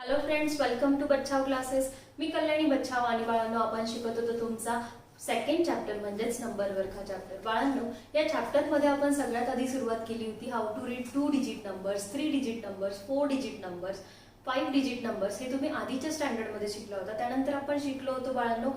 Hello friends, welcome to Bachhav classes. मी कल्याणी बच्छाव आणि बाळांनो आपण शिकत होतो तुमचा सेकंड चॅप्टर म्हणजेच नंबर वर्ग चॅप्टर. बाळांनो, या चॅप्टरमध्ये आपण सगळ्यात आधी सुरुवात केली होती how to read 2 digit numbers, 3 digit numbers, 4 digit numbers, 5 digit numbers. हे तुम्ही आधीच्या स्टँडर्डमध्ये शिकला होता. त्यानंतर आपण शिकलो होतो बाळांनो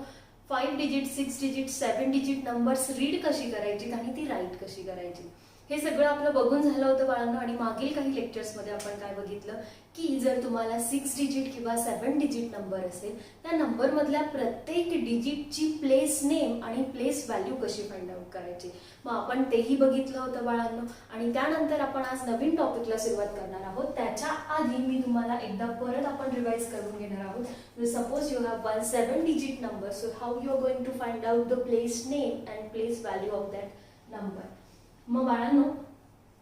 5 digit, 6 digit, 7 digit numbers read कशी करायची आणि ती राईट कशी करायची. हे सगळं आपलं बघून झालं होतं बाळांनो. आणि मागील काही लेक्चर्समध्ये आपण काय बघितलं की जर तुम्हाला 6 डिजिट किंवा 7 डिजिट नंबर असेल, त्या नंबरमधल्या प्रत्येक डिजिटची प्लेस नेम आणि प्लेस व्हॅल्यू कशी फाइंड आउट करायची, मग आपण तेही बघितलं होतं बाळांनो. आणि त्यानंतर आपण आज नवीन टॉपिकला सुरुवात करणार आहोत. त्याच्या आधी मी तुम्हाला एकदा परत आपण रिवाइज करून घेणार आहोत. Suppose you have one 7 digit number, so how you are going to find out the place name and place value of that number. मग बाळांनो,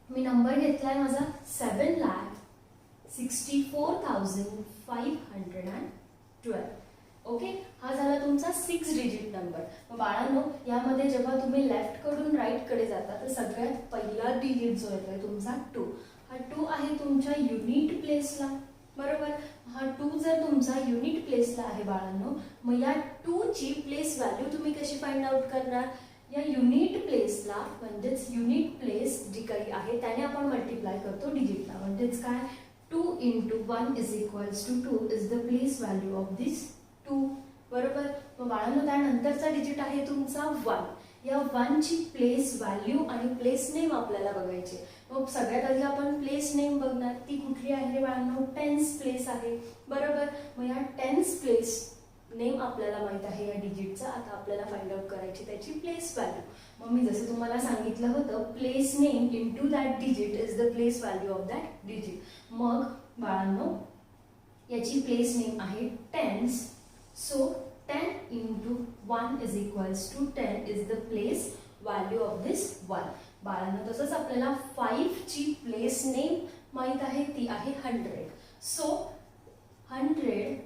मी नंबर घेतलाय माझा 7,64,512. ओके, हा झाला तुमचा 6 डिजिट नंबर. मग बाळांनो, यामध्ये जेव्हा तुम्ही लेफ्ट कडून राईट कडे जाता तर सगळ्यात पहिला डिजिट जो येतोय तुमचा 2. हा 2 आहे तुमच्या युनिट प्लेसला, बरोबर. हा 2 जर तुमचा युनिट प्लेसला आहे बाळांनो, मग या 2 ची प्लेस व्हॅल्यू तुम्ही कशी फाइंड आउट करणार. या युनिट प्लेसला म्हणजेच युनिट प्लेस जी काही आहे त्याने आपण मल्टिप्लाय करतो डिजिटला. म्हणजेच काय, 2 into 1 is equals to 2 is the place value of this 2, बरोबर. मग बाळांनो, त्यानंतरचा डिजिट आहे तुमचा 1. या 1 ची प्लेस व्हॅल्यू आणि प्लेस नेम आपल्याला बघायची. मग सगळ्यात आधी आपण प्लेस नेम बघणार. ती कुठली आहे रे बाळांनो, टेन्स प्लेस आहे, बरोबर. मग या टेन्स प्लेस नेम आपल्याला माहित आहे या डिजिटचा. आता आपल्याला फाइंड आउट करायची त्याची प्लेस व्हॅल्यू. मग मी जसं तुम्हाला सांगितलं होतं, place name into that digit is the place value of that digit. मग बाळांनो, याची प्लेस नेम आहे tense, so 10 into 1 is equals to 10 is the place value of this 1. बाळांनो, तसंच आपल्याला 5 ची प्लेस नेम माहित आहे, ती आहे 100. सो 100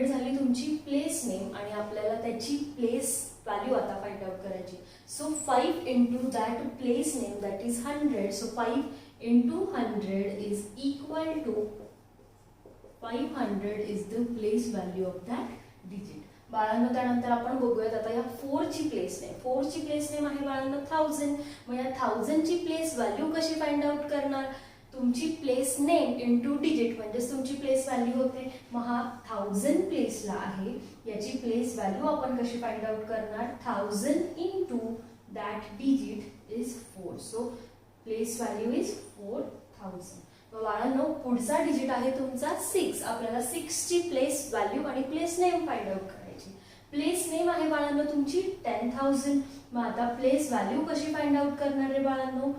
झाली तुमची प्लेस नेम आणि आपल्याला त्याची प्लेस व्हॅल्यू आता फाइंड आउट करायची. So 5 into that place name that is 100. So 5 into 100 is equal to 500 is the place value of that digit. बाळांनो, त्यानंतर आपण बघूयात आता या 4 ची प्लेस नेम. 4 ची प्लेस नेम आहे बाळांनो 1000. मग या 1000 ची प्लेस व्हॅल्यू कशी फाइंड आउट करणार. तुमची प्लेस नेम इनटू डिजिट म्हणजेच तुमची प्लेस व्हॅल्यू होते. मग हा 1000 प्लेसला आहे, याची प्लेस व्हॅल्यू आपण कशी फाइंड आउट करणार. 1000 into that digit is 4. So place value is 4000. मग बाळांनो, पुढचा डिजिट आहे तुमचा 6. आपल्याला 6 ची प्लेस व्हॅल्यू आणि प्लेस नेम फाइंड आउट करायची. प्लेस नेम आहे बाळांनो तुमची 10000. मग आता प्लेस व्हॅल्यू कशी फाइंड आउट करणार आहे बाळांनो.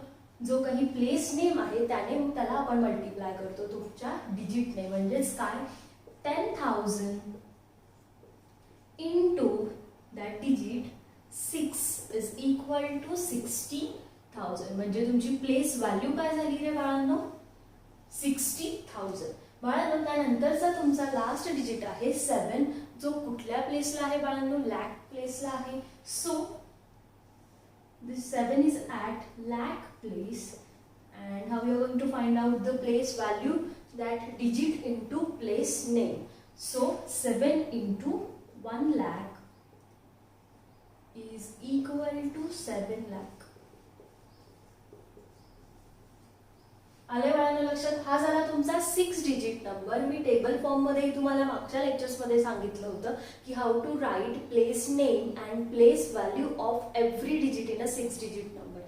जो काही प्लेस नेम आहे त्याला आपण मल्टिप्लाय करतो तुमच्या डिजिटने. म्हणजेच काय, 10000 into that digit 6 is equal to 60,000. म्हणजे तुमची प्लेस व्हॅल्यू काय झाली रे बाळांनो, 60,000. बाळांनो, त्यानंतरचा तुमचा लास्ट डिजिट आहे 7, जो कुठल्या प्लेसला आहे बाळांनो, लॅक प्लेसला आहे. So this 7 is at lakh place, and how we are going to find out the place value, that digit into place name. So 7 into 1 lakh is equal to 7 lakh. आले बाळांनो लक्षात. हा झाला तुमचा 6 डिजिट नंबर. मी table form मध्ये तुम्हाला मागच्या लेक्चर्स मध्ये सांगितलं होतं की how to write place name and place value of every digit in a 6 digit number.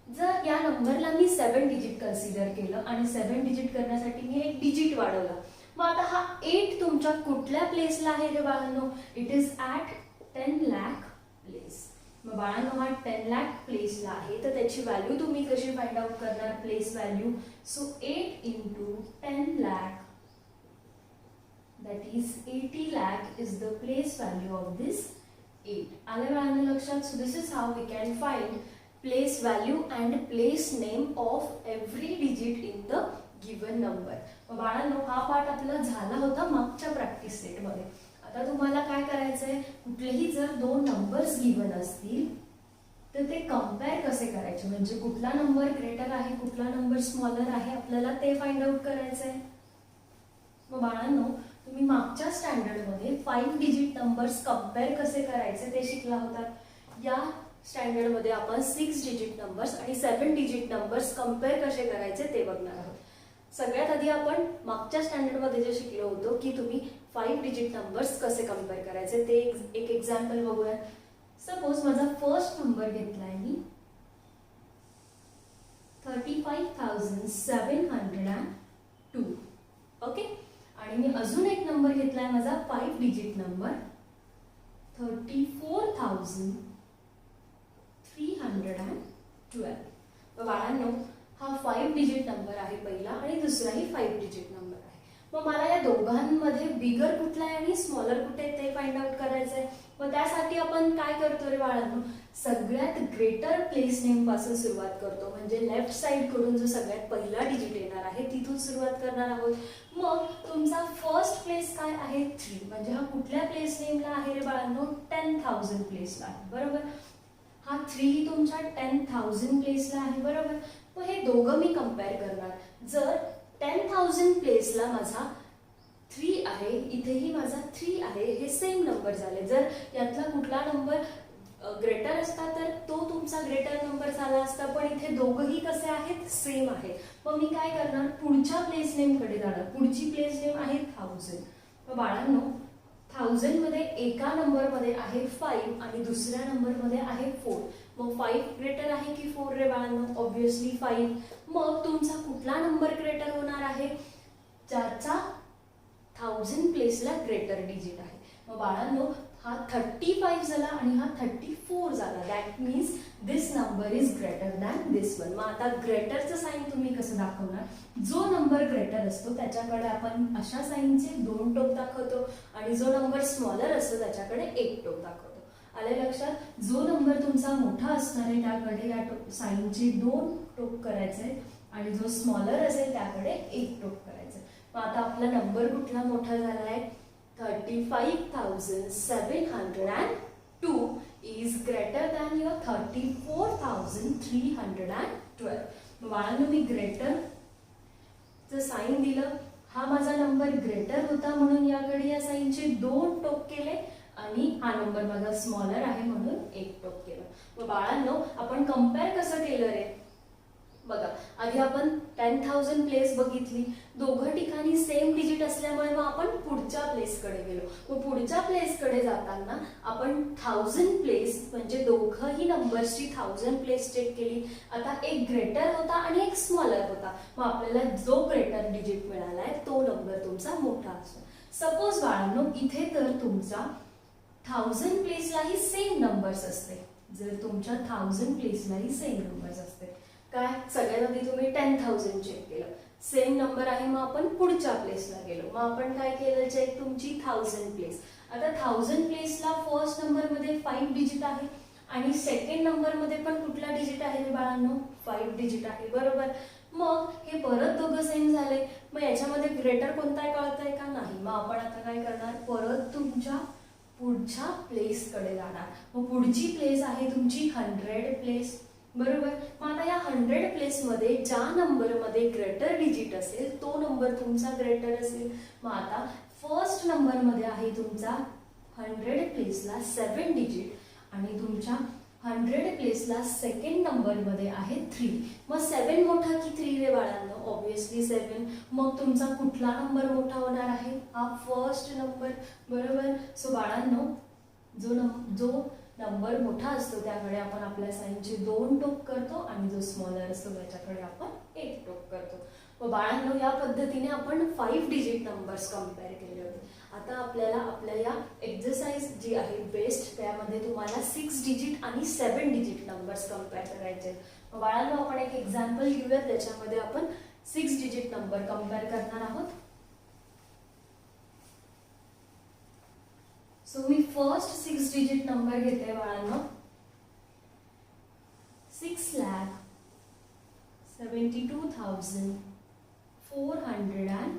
जर या नंबरला मी 7 डिजिट कन्सिडर केलं आणि 7 डिजिट करण्यासाठी मी एक डिजिट वाढवला, मग आता हा 8 तुमच्या कुठल्या प्लेसला आहे रे बाळांनो, it is at 10 lakh place. मग बाळांनो, हा 10 lakh प्लेसला आहे तर त्याची व्हॅल्यू तुम्ही कशी फाइंड आउट करणार, place value. So 8 into 10 lakh that is 80 lakh is the place value of this 8. आले बाळांनो लक्षात. So this is how we can find place value and place name of every digit in the given number. मग बाळांनो, हा part आपला झाला होता मागच्या प्रॅक्टिस सेटमध्ये. आता तुम्हाला काय करायचंय, कुठलेही जर 2 नंबर्स गिवन असतील तर ते कंपेअर कसे करायचे, म्हणजे कुठला नंबर ग्रेटर आहे कुठला नंबर स्मॉलर आहे आपल्याला ते फाइंड आउट करायचं आहे. मग बाळांनो, तुम्ही मागच्या स्टँडर्डमध्ये 5 डिजिट नंबर्स कंपेअर कसे करायचे ते शिकला होता. या स्टँडर्डमध्ये आपण 6 डिजिट नंबर्स आणि 7 डिजिट नंबर्स कंपेअर कसे करायचे ते बघणार आहोत. सगळ्यात आधी आपण मागच्या स्टँडर्डमध्ये जे शिकलो होतो की तुम्ही 5 डिजिट नंबर्स कसे कंपेअर करायचे ते एक एक्झाम्पल बघूया. सपोज माझा फर्स्ट नंबर घेतलाय मी 35,702. ओके. आणि मी अजून एक नंबर घेतलाय माझा 5 डिजिट नंबर 34,312. बाळांनो, हा 5 डिजिट नंबर आहे पहिला आणि दुसराही 5 डिजिट नंबर आहे. मग मला या दोघांमध्ये बिगर कुठला आहे आणि स्मॉलर कुठे ते फाइंड आउट करायचं आहे. मग त्यासाठी आपण काय करतो रे बाळांनो, सगळ्यात ग्रेटर प्लेस नेम पासून सुरुवात करतो. म्हणजे लेफ्ट साइड कडून जो सगळ्यात पहिला डिजिट येणार आहे तिथून सुरुवात करणार आहोत. मग तुमचा फर्स्ट प्लेस काय आहे 3. म्हणजे हा कुठल्या प्लेस नेमला आहे रे बाळांनो, 10,000 प्लेसला आहे. बरोबर. हा 3 तुमच्या 10,000 प्लेसला आहे. बरोबर. मग हे दोघं मी कंपेअर करणार. जर 10,000 प्लेसला माझा 3 आहे, इथेही माझा 3 आहे, हे सेम नंबर झाले. जर यातला कुठला नंबर ग्रेटर असता तर तो तुमचा ग्रेटर नंबर झाला असता, पण इथे दोघंही कसे आहेत, सेम आहे. मग मी काय करणार, पुढच्या प्लेस नेम कडे जाणार. पुढची प्लेस नेम आहे 1000. मग बाळांनो, 1000 मध्ये एका नंबर मध्ये आहे 5 आणि दुसऱ्या नंबर मध्ये आहे 4. मग 5 ग्रेटर आहे की 4 रे बाळांनो, ऑब्विसली 5. मग तुमचा कुठला नंबर ग्रेटर होणार आहे, ज्याचा 1000 प्लेसला ग्रेटर डिजिट आहे. मग बाळांनो, हा 35 झाला आणि हा 34 झाला. That means this number is greater than this one. मग आता ग्रेटरचं साइन तुम्ही कसं दाखवणार, जो नंबर ग्रेटर असतो त्याच्याकडे आपण अशा साइनचे 2 टोक दाखवतो आणि जो नंबर स्मॉलर असतो त्याच्याकडे 1 टोक दाखवतो. आले लक्षात. जो नंबर तुमचा मोठा असणार आहे त्याकडे या साइनचे 2 टोक करायचे आणि जो स्मॉलर असेल त्याकडे 1 टोक करायचं. मग आता आपला नंबर कुठला मोठा झाला आहे, 35,702 is greater than your 34,312. बाळांनो, मी ग्रेटर चं साइन दिलं. हा माझा नंबर ग्रेटर होता म्हणून याकडे या साइनचे 2 टोक केले आणि हा नंबर माझा स्मॉलर आहे म्हणून 1 टोक केलं. मग बाळांनो, आपण कंपेअर कसं केलं रे, बघा. आधी आपण 10,000 प्लेस बघितली. दोघं ठिकाणी सेम डिजिट असल्यामुळे मग आपण पुढच्या प्लेसकडे गेलो. मग पुढच्या प्लेसकडे जाताना आपण 1000 प्लेस म्हणजे दोघंही नंबर्सची 1000 प्लेस चेक केली. आता एक ग्रेटर होता आणि एक स्मॉलर होता. मग आपल्याला जो ग्रेटर डिजिट मिळालाय तो नंबर तुमचा मोठा असतो. सपोज बाळांनो, इथे तर तुमचा 1000 प्लेसलाही सेम नंबर्स असते. जर तुमच्या 1000 प्लेसलाही सेम नंबर्स असते, काय सगळ्यात आधी तुम्ही 10,000 चेक केलं, सेम नंबर आहे. मग आपण पुढच्या प्लेसला गेलो. मग आपण काय केलं चेक, तुमची 1000 प्लेस. आता 1000 प्लेसला फर्स्ट नंबर मध्ये 5 डिजिट आहे आणि सेकंड नंबर मध्ये पण कुठला डिजिट आहे बाळांनो, 5 डिजिट आहे. बरोबर. मग हे परत दोघं सेम झाले. मग याच्यामध्ये ग्रेटर कोणता आहे कळतंय का, नाही. मग आपण आता काय करणार, परत तुमच्या पुढच्या प्लेस कडे जाणार. मग पुढची प्लेस आहे तुमची 100 प्लेस. बरोबर. मग आता या 100 प्लेस मध्ये ज्या नंबर मध्ये ग्रेटर डिजिट असेल तो नंबर तुमचा ग्रेटर असेल. मग आता फर्स्ट नंबर मध्ये आहे तुमचा 100 प्लेसला 7 डिजिट आणि तुमच्या 100 प्लेसला सेकंड नंबर मध्ये आहे 3. मग 7 मोठा की 3 रे बाळांनो, ऑब्विसली 7. मग तुमचा कुठला नंबर मोठा होणार आहे, हा फर्स्ट नंबर. बरोबर. सो बाळांनो, जो नंबर मोठा असतो त्याकडे आपण आपल्या साइनचे 2 टोक करतो आणि जो स्मॉलर असतो त्याच्याकडे आपण 1 टोक करतो. मग बाळांनो, या पद्धतीने आपण 5 डिजिट नंबर्स कंपेअर केले होते. आता आपल्याला आपल्या या एक्सरसाइज जी आहे बेस्ट, त्यामध्ये तुम्हाला 6 डिजिट आणि 7 डिजिट नंबर्स कंपेअर करायचे. मग बाळांनो, आपण एक एक्झाम्पल घेऊया, त्याच्यामध्ये आपण 6 डिजिट नंबर कंपेअर करणार आहोत. सो मी फर्स्ट 6 डिजिट नंबर घेते बाळांनो, 6,72,410.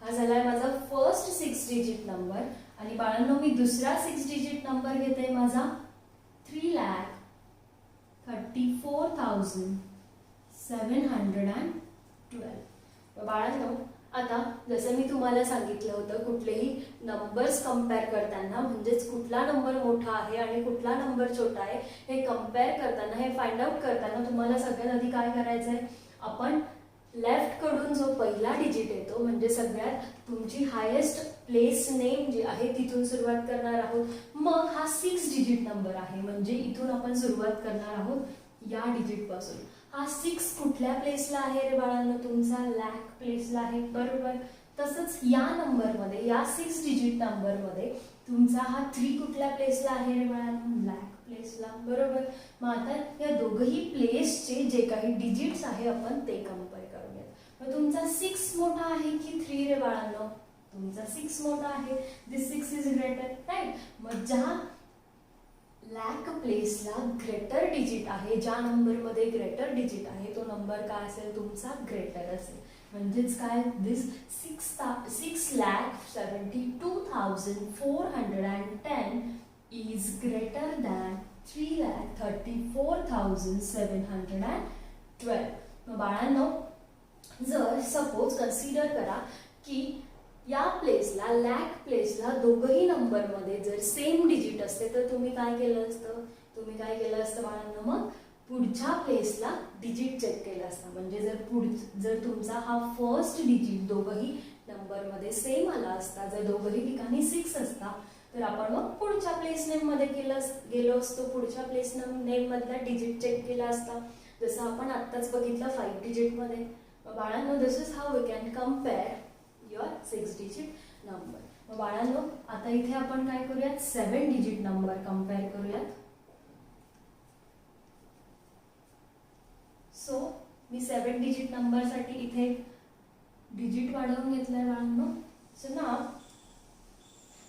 हा झालाय माझा फर्स्ट 6 डिजिट नंबर. आणि बाळांनो, मी दुसरा 6 डिजिट नंबर घेते माझा 3,34,712. बाळांनो, आता जसं मी तुम्हाला सांगितलं होतं, कुठलेही नंबर्स कंपेअर करताना, म्हणजेच कुठला नंबर मोठा आहे आणि कुठला नंबर छोटा आहे हे कंपेअर करताना, हे फाइंड आउट करताना तुम्हाला सगळ्यात आधी काय करायचं आहे, आपण लेफ्ट कडून जो पहिला डिजिट येतो म्हणजे सगळ्यात तुमची हायेस्ट प्लेस नेम जी आहे तिथून सुरुवात करणार आहोत. मग हा 6 डिजिट नंबर आहे, म्हणजे इथून आपण सुरुवात करणार आहोत या डिजिट पासून. हा 6 कुठल्या प्लेसला आहे रे बाळांनो, तुमचा लॅक प्लेसला आहे, बरोबर. तसंच या नंबरमध्ये, या 6 डिजिट नंबरमध्ये तुमचा हा 3 कुठल्या प्लेसला आहे रे बाळांनो, लॅक प्लेसला, बरोबर. मग आता या दोघही प्लेसचे जे काही डिजिट्स आहे आपण ते कंपेअर करूयात. मग तुमचा 6 मोठा आहे की 3 रे बाळांनो, तुमचा 6 मोठा आहे. दिस 6 इज ग्रेटर, राईट. मग ज्या लॅक प्लेसला ग्रेटर डिजिट आहे, ज्या नंबरमध्ये ग्रेटर डिजिट आहे तो नंबर काय असेल, तुमचा ग्रेटर असेल. म्हणजेच काय, दिस 6,72,410 is greater than 3,34,712. मग बाळांनो, जर सपोज कन्सिडर करा की या प्लेसला, लॅक प्लेसला दोघही नंबरमध्ये जर सेम डिजिट असते तर तुम्ही काय केलं असतं, बाळांनो, मग पुढच्या प्लेसला डिजिट चेक केलं असतं. म्हणजे जर तुमचा हा फर्स्ट डिजिट दोघही नंबरमध्ये सेम आला असता, जर दोघही ठिकाणी 6 असता, तर आपण मग पुढच्या प्लेस नेम मध्ये गेलो असतो, पुढच्या प्लेस नेम मधला डिजिट चेक केला असता, जसं आपण आत्ताच बघितलं 5 डिजिट मध्ये. बाळांनो, this is how we can compare your 6 digit number. मग बाळांनो, आता इथे आपण काय करूयात, 7 डिजिट नंबर कम्पेअर करूयात. सो मी 7 डिजिट नंबर साठी इथे डिजिट वाढवून घेतलाय बाळांनो. So now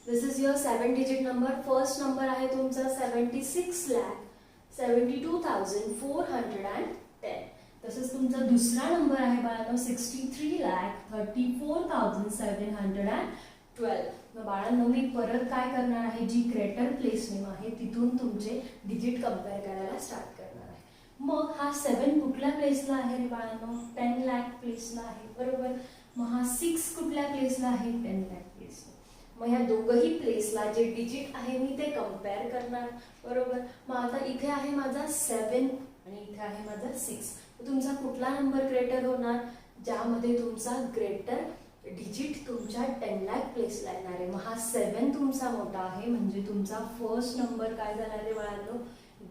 this is your 7 digit number. First number आहे तुमचा 76,72,410. तसंच तुमचा दुसरा नंबर आहे बाळांनो 63,34,712. मग बाळांनो, मी परत काय करणार आहे, जी ग्रेटर प्लेस नेम आहे तिथून तुमचे डिजिट कंपेअर करायला स्टार्ट करणार आहे. मग हा 7 कुठल्या प्लेसला आहे रे बाळांनो, 10 लाख प्लेसला आहे, बरोबर. मग हा 6 कुठल्या प्लेसला आहे, 10 लाख प्लेसला. मग या दोघही प्लेसला जे डिजिट आहे मी ते कंपेअर करणार, बरोबर. मग आता इथे आहे माझा 7 आणि इथे आहे माझा 6. तुमचा कुठला नंबर ग्रेटर होणार, ज्यामध्ये तुमचा ग्रेटर डिजिट तुमच्या 10 लाख प्लेसला येणार आहे. मग हा 7 तुमचा मोठा आहे, म्हणजे तुमचा फर्स्ट नंबर काय झाला रे बाळांनो,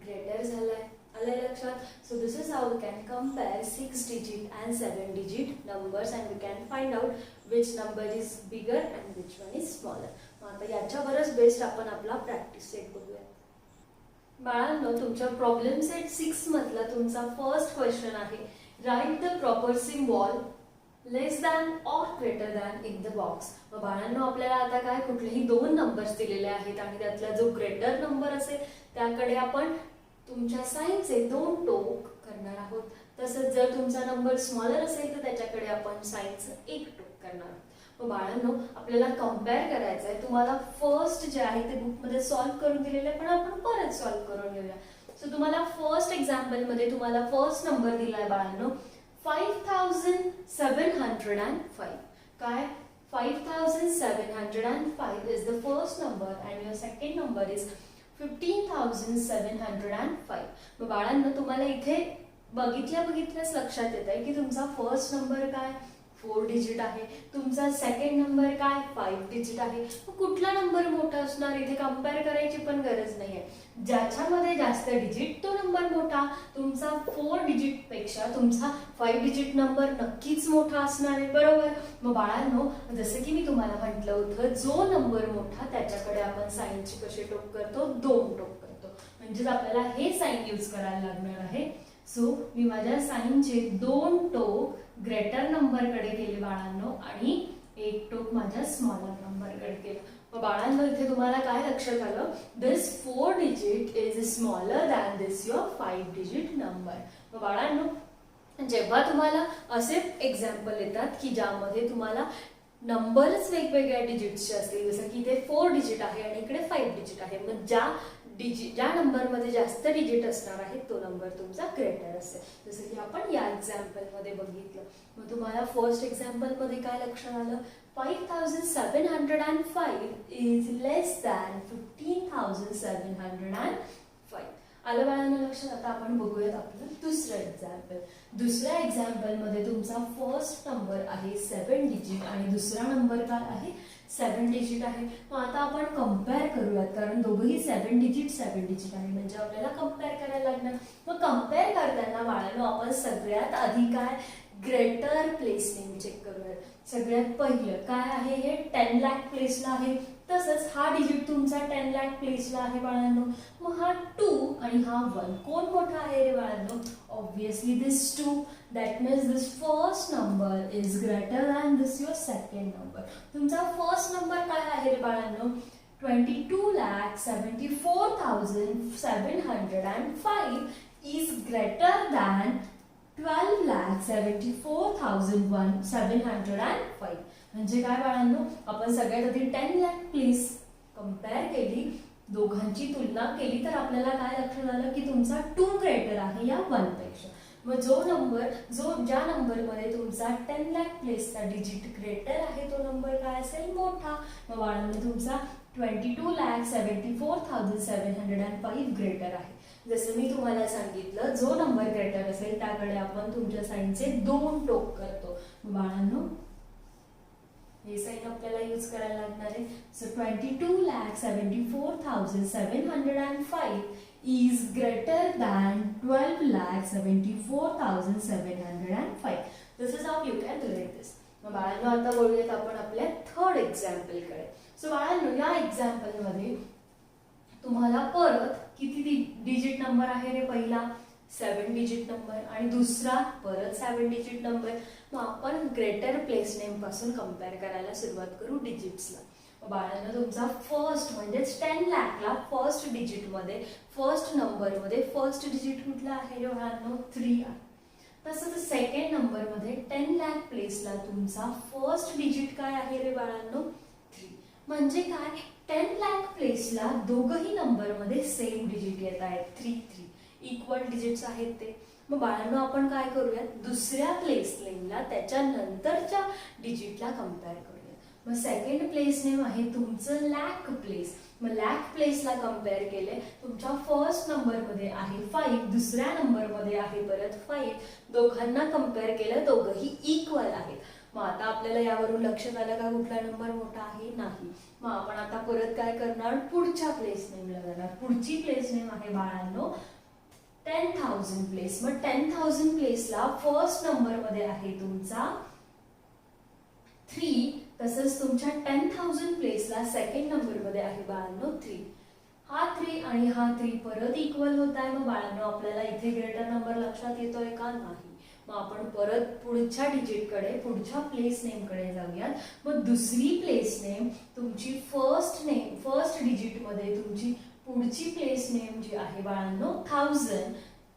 ग्रेटर झालाय. आलं लक्षात. So this is how we can compare 6 digit and 7 digit numbers and we can find out which number is bigger and which one is smaller. मग आता याच्यावरच बेस्ड आपण आपला प्रॅक्टिस सेट बघूया. बाळांनो, तुमच्या प्रॉब्लेम सेट 6 मधला तुमचा फर्स्ट क्वेश्चन आहे, write the proper symbol less than or greater than in the box. मग बाळांनो, आपल्याला आता काय, कुठलेही 2 नंबर्स दिलेले आहेत आणि त्यातला जो ग्रेटर नंबर असेल त्याकडे आपण तुमच्या साइनचे 2 टोक करणार आहोत. तसंच जर तुमचा नंबर स्मॉलर असेल तर त्याच्याकडे आपण साइनचं 1 टोक करणार आहोत. मग बाळांनो, आपल्याला कंपेअर करायचं आहे. तुम्हाला फर्स्ट जे आहे ते बुकमध्ये सॉल्व्ह करून दिलेलं आहे, पण आपण परत सॉल्व्ह करून घेऊया. सो तुम्हाला फर्स्ट एक्झाम्पल मध्ये तुम्हाला फर्स्ट नंबर दिलाय बाळांनो 5,705. काय, 5,705 is the first number and your second number is 15,705. मग बाळांनो, तुम्हाला इथे बघितल्याच लक्षात येत आहे की तुमचा फर्स्ट नंबर काय, 4 डिजिट आहे, तुमचा सेकंड नंबर काय, 5 डिजिट आहे. कुठला नंबर मोठा असणार, इथे कंपेअर करायची पण गरज नाहीये. ज्याच्यामध्ये जास्त डिजिट तो नंबर मोठा. तुमचा 4 डिजिट पेक्षा तुमचा 5 डिजिट नंबर नक्कीच मोठा असणार आहे, बरोबर. मग बाळांनो, जसं की मी तुम्हाला म्हटलं होतं, जो नंबर मोठा त्याच्याकडे आपण साइनची कशी टोक करतो, 2 टोक करतो. म्हणजेच आपल्याला हे साइन यूज करायला लागणार आहे. सो मी माझ्या साइनचे 2 टोक ग्रेटर नंबरकडे केले बाळांनो आणि 1 टोक माझ्या स्मॉलर नंबरकडे केलं. मग बाळांनो, इथे तुम्हाला काय लक्षात आलं, दिस 4 digit is smaller than this your 5 digit number. मग बाळांनो, जेव्हा तुम्हाला असे एक्झाम्पल येतात की ज्यामध्ये तुम्हाला नंबरच वेगवेगळ्या डिजिटचे असतील, जसं की इथे 4 डिजिट आहे आणि इकडे 5 डिजिट आहे, मग ज्या डिजिट, ज्या नंबरमध्ये जास्त डिजिट असणार आहे तो नंबर तुमचा ग्रेटर असेल. जसं की आपण या एक्झाम्पलमध्ये बघितलं. मग तुम्हाला फर्स्ट एक्झाम्पलमध्ये काय लक्षात आलं? 5705 इज लेस दॅन 15,705. आलं बाळांनो लक्षात? आता आपण बघूयात आपलं दुसरं एक्झाम्पल. दुसऱ्या एक्झाम्पलमध्ये तुमचा फर्स्ट नंबर आहे 7 डिजिट आणि दुसरा नंबर काय आहे? 7 डिजिट आहे. मग आता आपण कम्पेअर करूयात, कारण दोघंही 7 डिजिट आहे, म्हणजे आपल्याला कम्पेअर करायला लागणार. मग कम्पेअर करताना बाळांनो आपण सगळ्यात आधी काय ग्रेटर प्लेस नेम चेक करूयात. सगळ्यात पहिलं काय आहे? हे 10 लाख प्लेसला आहे. तसंच हा डिजिट तुमचा 10 लाख प्लेसला आहे बाळांनो. मग हा 2 आणि हा 1 कोण मोठा आहे रे बाळांनो? Obviously this 2. That means this first number is greater than this your second number. तुमचा फर्स्ट नंबर काय आहे रे बाळांनो? 22,74,705 इज ग्रेटर दॅन 12,74,705. म्हणजे काय बाळांनो? आपण सगळ्यात आधी 10 लाख प्लेस कम्पेअर केली, दोघांची तुलना केली, तर आपल्याला काय लक्षात आलं की तुमचा 2 ग्रेटर आहे या 1 पेक्षा. मग ज्या नंबरमध्ये तुमचा 10 लाख प्लेसचा डिजिट ग्रेटर आहे तो नंबर काय असेल? मोठा. मग बाळांनो तुमचा 22,74,705 ग्रेटर आहे. जसं मी तुम्हाला सांगितलं, जो नंबर ग्रेटर असेल त्याकडे आपण तुमच्या साईनचे 2 टोक करतो. बाळांनो हे साइन आपल्याला यूज करायला लागणार आहे. So 22,74,705 is greater than 12,74,705. This is how you can relate this. मग बाळांनो आता बोलूयात आपण आपल्या थर्ड एक्झाम्पल कडे. सो बाळांनो या एक्झाम्पल मध्ये तुम्हाला परत किती डिजिट नंबर आहे रे? पहिला 7 डिजिट नंबर आणि दुसरा परत 7 डिजिट नंबर. मग आपण ग्रेटर प्लेस नेम पासून कम्पेअर करायला सुरुवात करू डिजिट्सला. बाळांनो तुमचा फर्स्ट म्हणजे 10 लाखला फर्स्ट डिजिट मध्ये फर्स्ट नंबर मध्ये फर्स्ट डिजिट कुठला आहे रे बाळांनो? 3 आहे. तसंच सेकंड नंबर मध्ये 10 लाख प्लेसला तुमचा फर्स्ट डिजिट काय आहे रे बाळांनो? 3. म्हणजे काय? 10 लाख प्लेसला दोघही नंबर मध्ये सेम डिजिट येत आहेत. 3 इक्वल डिजिट्स आहेत ते. मग बाळांनो आपण काय करूयात? दुसऱ्या प्लेस नेमला त्याच्या नंतरच्या डिजिटला कम्पेअर करूयात. मग सेकंड प्लेस नेम आहे तुमचं लाख प्लेस. मग लाख प्लेसला कम्पेअर केले, तुमच्या फर्स्ट नंबर मध्ये आहे 5, दुसऱ्या नंबर मध्ये आहे परत 5. दोघांना कम्पेअर केलं, दोघंही इक्वल आहेत. मग आता आपल्याला यावरून लक्षात आलं का कुठला नंबर मोठा आहे? नाही. मग आपण आता परत काय करणार? पुढच्या प्लेस नेमला जाणार. पुढची प्लेस नेम आहे बाळांनो 10,000 प्लेस. मग 10,000 प्लेसला फर्स्ट नंबर मध्ये आहे तुमचा 3. तसंच तुमच्या 10,000 प्लेसला सेकंड नंबर मध्ये आहे बाळांनो 3. हा 3 आणि हा 3 परत इक्वल होत आहे. मग बाळांनो आपल्याला इथे ग्रेटर नंबर लक्षात येतोय का? नाही. मग आपण परत पुढच्या डिजिट कडे, पुढच्या प्लेस नेम कडे जाऊयात. मग दुसरी प्लेस नेम तुमची फर्स्ट डिजिट मध्ये तुमची पुढची प्लेस नेम जी आहे बाळांनो 1000.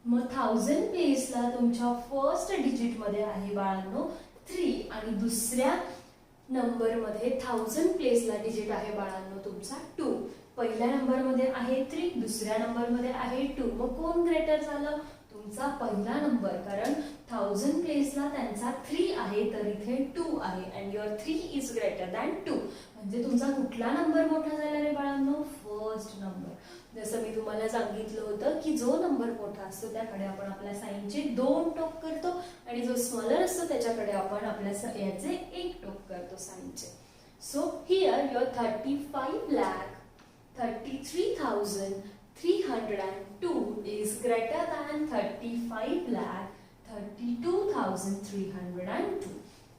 मग 1000 प्लेसला तुमच्या फर्स्ट डिजिट मध्ये आहे बाळांनो 3 आणि दुसऱ्या नंबर मध्ये 1000 प्लेसला डिजिट आहे बाळांनो तुमचा 2. पहिल्या नंबर मध्ये आहे 3, दुसऱ्या नंबर मध्ये आहे 2. मग कोण ग्रेटर झालं? तुमचा पहिला नंबर, कारण 1000 प्लेसला त्यांचा 3 आहे तर इथे 2 आहे and your 3 is greater than 2. म्हणजे तुमचा कुठला नंबर मोठा झाला रे बाळांनो? First number. जसं मी तुम्हाला सांगितलं होतं की जो नंबर मोठा असतो त्याकडे आपण आपल्या साइनचे 2 टोक करतो आणि जो स्मॉलर असतो त्याच्याकडे आपण आपल्या याचे 1 टोक करतो साइनचे. So here your 35,33,302 is greater than 35,32,302.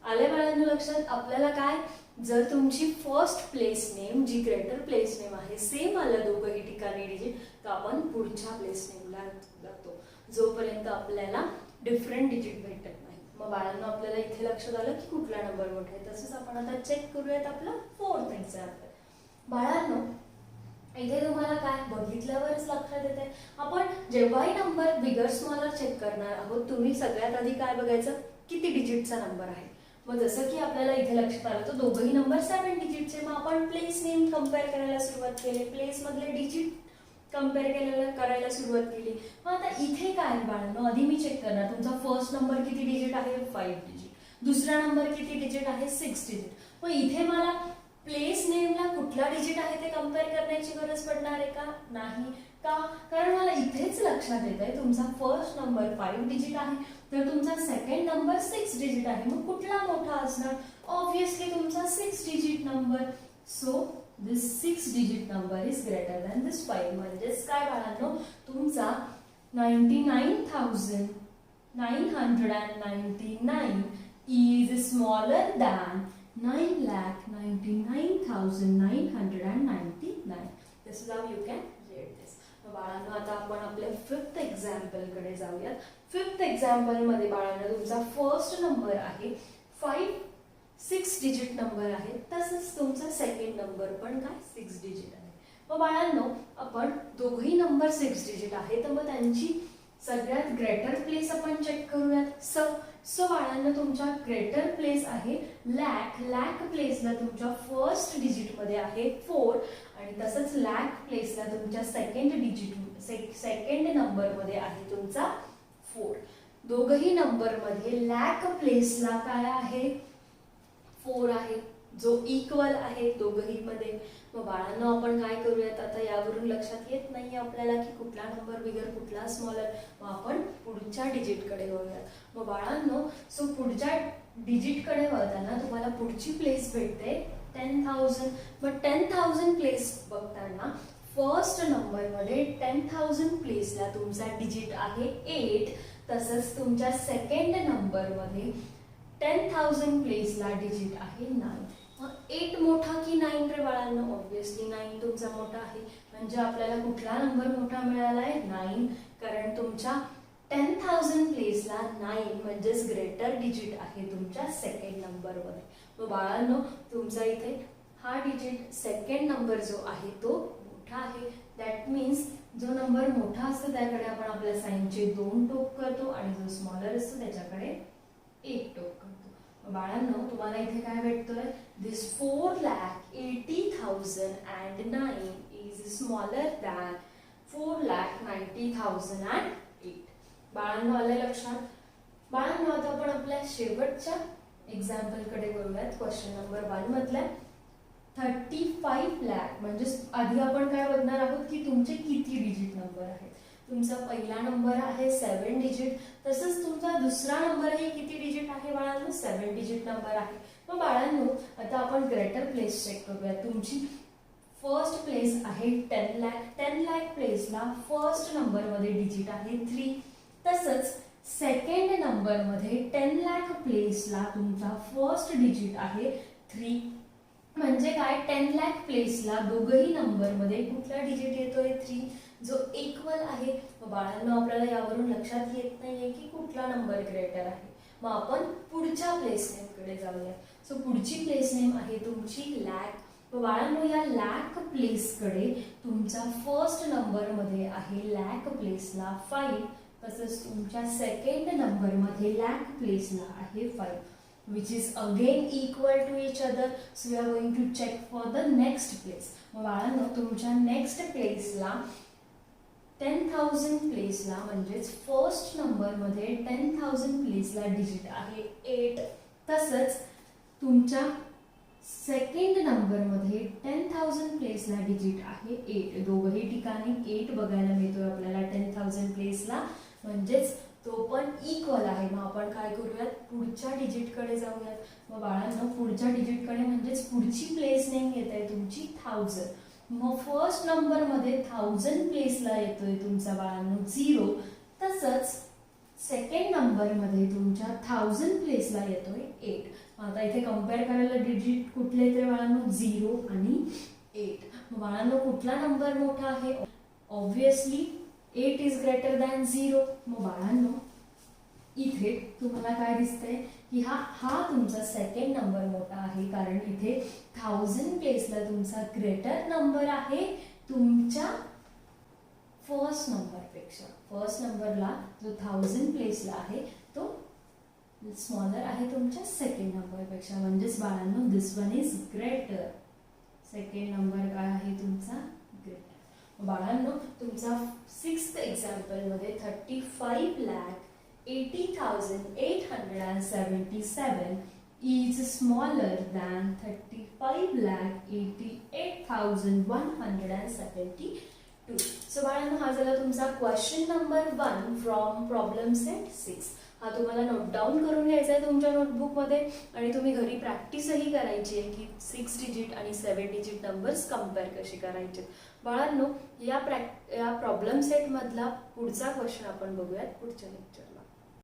आले बाळांनो लक्षात? आपल्याला काय? जर तुमची फर्स्ट प्लेस नेम जी ग्रेटर प्लेस नेम आहे सेम आलं दोघंही ठिकाणी डिजिट, तर आपण पुढच्या प्लेस नेमला जातो जोपर्यंत आपल्याला डिफरंट डिजिट भेटत नाही. मग बाळांनो आपल्याला इथे लक्षात आलं की कुठला नंबर मोठा आहे. तसंच आपण आता चेक करूयात आपला फोर्थ एक्झाम्पल. बाळांनो इथे तुम्हाला काय बघितल्यावरच लक्षात येते, आपण जेव्हाही नंबर बिगर स्मॉलर चेक करणार आहोत तुम्ही सगळ्यात आधी काय बघायचं? किती डिजिटचा नंबर आहे. मग जसं की आपल्याला इथे लक्षात आलं तर दोघंही नंबर 7 डिजिटचे. मग आपण प्लेस नेम कम्पेअर करायला सुरुवात केली. प्लेस मधले डिजिट कम्पेअर करायला सुरुवात केली. मग आता इथे काय आहे बाळांनो, आधी मी चेक करणार तुमचा फर्स्ट नंबर किती डिजिट आहे, 5 डिजिट. दुसरा नंबर किती डिजिट आहे, 6 डिजिट. मग इथे मला प्लेस नेमला कुठला डिजिट आहे ते कम्पेअर करण्याची गरज पडणार आहे का, नाही. का, कारण मला इथेच लक्षात येत आहे तुमचा फर्स्ट नंबर 5 डिजिट आहे, तर तुमचा सेकंड नंबर 6 डिजिट आहे. मग कुठला मोठा असणार, ऑब्विसली तुमचा 6 digit number. So this 6 digit number is greater than this 5. म्हणजेच काय बाळांनो, तुमचा 99,999 is smaller than 9,99,999. This is how you can read this. बाळांनो आता आपण आपल्या फिफ्थ एक्झाम्पल कडे जाऊयात. फिफ्थ एक्झाम्पल मध्ये बाळांनो तुमचा फर्स्ट नंबर आहे 5, 6 डिजिट नंबर आहे, तसंच तुमचा सेकंड नंबर पण काय 6 डिजिट आहे. मग बाळांनो आपण दोघही नंबर 6 डिजिट आहे, तर मग त्यांची सगळ्यात ग्रेटर प्लेस आपण चेक करूयात. सो बाळांनो तुमच्या ग्रेटर प्लेस आहे लॅक प्लेसला तुमच्या फर्स्ट डिजिट मध्ये आहे 4 आणि तसंच लॅक प्लेसला तुमच्या सेकंड नंबर मध्ये आहे तुमचा 4. दोघही नंबर मध्ये लॅक प्लेसला काय आहे, 4 आहे, जो इक्वल आहे दोघही मध्ये. मग बाळांनो आपण काय करूयात, आता यावरून लक्षात येत नाही आपल्याला की कुठला नंबर बिगर कुठला स्मॉलर. मग आपण पुढच्या डिजिट कडे वळूयात. मग बाळांनो सो पुढच्या डिजिट कडे वळताना तुम्हाला पुढची प्लेस भेटते 10,000. मग 10,000 प्लेस बघताना फर्स्ट नंबर मध्ये 10,000 प्लेसला तुमचा डिजिट आहे 8, तसंच तुमच्या सेकंड नंबर मध्ये 10,000 प्लेसला डिजिट आहे 9. मग 8 मोठा की 9 रे बाळांनो, ऑब्विसली 9 तुमचा मोठा आहे. म्हणजे आपल्याला कुठला नंबर मोठा मिळाला आहे, 9, कारण तुमच्या 10,000 प्लेसला 9 म्हणजेच ग्रेटर डिजिट आहे तुमच्या सेकंड नंबर मध्ये. मग बाळांनो तुमचा इथे हा डिजिट सेकंड नंबर जो आहे तो मोठा आहे. दॅट मीन्स जो नंबर मोठा असतो त्याकडे आपण आपल्या साइनचे 2 टोक करतो आणि जो स्मॉलर असतो त्याच्याकडे 1 टोक करतो. बाळांनो तुम्हाला इथे काय भेटतोय, दिस 4,80,009 इज स्मॉलर दॅन 4,90,008. बाळांनो आलं लक्षात. बाळांनो आता आपण आपल्या शेवटच्या एक्झाम्पल कडे वळूयात. क्वेश्चन नंबर 1 मधल्या 35 लाख म्हणजे आधी आपण काय बघणार आहोत की तुमचे किती डिजिट नंबर आहेत. तुमचा पहिला नंबर आहे 7 डिजिट, तसंच तुमचा दुसरा नंबर आहे किती डिजिट आहे बाळांनो, 7 डिजिट नंबर आहे. मग बाळांनो आता आपण ग्रेटर प्लेस चेक करूया. तुमची फर्स्ट प्लेस आहे 10 लाख. 10 लाख प्लेसला फर्स्ट नंबर मध्ये डिजिट आहे 3, तसंच सेकंड नंबर मध्ये 10 लाख प्लेसला तुमचा फर्स्ट डिजिट आहे 3. म्हणजे काय, 10 लाख प्लेसला दोघही नंबर मध्ये कुठला डिजिट येतोय, 3, जो इक्वल आहे. मग बाळांनो आपल्याला यावरून लक्षात येत नाहीये की कुठला नंबर ग्रेटर आहे. मग आपण पुढच्या प्लेस नेम कडे जाऊया. सो पुढची प्लेस नेम आहे तुमची लॅक. मग बाळांनो या लॅक प्लेस कडे तुमचा फर्स्ट नंबर मध्ये आहे लॅक प्लेसला 5, तसंच तुमच्या सेकंड नंबर मध्ये लॅक प्लेसला आहे 5, which is again equal to each other. So we are going to check for the next place. मग बाळांनो तुमच्या नेक्स्ट प्लेसला 10,000 प्लेसला म्हणजेच फर्स्ट नंबर मध्ये 10,000 प्लेसला डिजिट आहे 8, तसंच तुमच्या सेकंड नंबर मध्ये 10,000 प्लेसला डिजिट आहे 8. दोघही ठिकाणी 8 बघायला मिळतोय आपल्याला 10,000 प्लेसला, म्हणजेच तो पण इक्वल आहे. मग आपण काय करूयात, पुढच्या डिजिट कडे जाऊयात. मग बाळांनो पुढच्या डिजिट कडे म्हणजेच पुढची प्लेस नेम येत आहे तुमची 1000. मग फर्स्ट नंबर मध्ये 1000 प्लेसला येतोय तुमचा बाळांनो 0, तसंच सेकंड नंबर मध्ये तुमच्या 1000 प्लेसला येतोय 8. आता इथे कम्पेअर करायला डिजिट कुठले येते बाळांनो, 0 आणि 8. मग बाळांनो कुठला नंबर मोठा आहे, ऑब्विसली 8 इज ग्रेटर दॅन 0. मग बाळांनो इथे तुम्हाला काय दिसतंय की हा तुमचा सेकंड नंबर मोठा आहे, कारण इथे 1000 प्लेसला तुमचा ग्रेटर नंबर आहे तुमच्या फर्स्ट नंबर पेक्षा. फर्स्ट नंबरला जो 1000 प्लेसला आहे तो स्मॉलर आहे तुमच्या सेकंड नंबर पेक्षा. म्हणजेच बाळांनो this one is greater. Second number काय आहे तुमचा ग्रेटर. बाळांनो, तुमचा 6th एक्झाम्पलमध्ये 35,80,877 is smaller than 35,88,172. सो बाळांनो, हा झाला तुमचा question number 1 from problem set 6. हा तुम्हाला नोट डाऊन करून घ्यायचा आहे तुमच्या नोटबुकमध्ये आणि तुम्ही घरी प्रॅक्टिसही करायची आहे की 6 डिजिट आणि 7 डिजिट नंबर्स कम्पेअर कशी करायचे. बाळांनो, या प्रॉब्लेम सेटमधला पुढचा क्वेश्चन आपण बघूयात पुढच्या लेक्चर.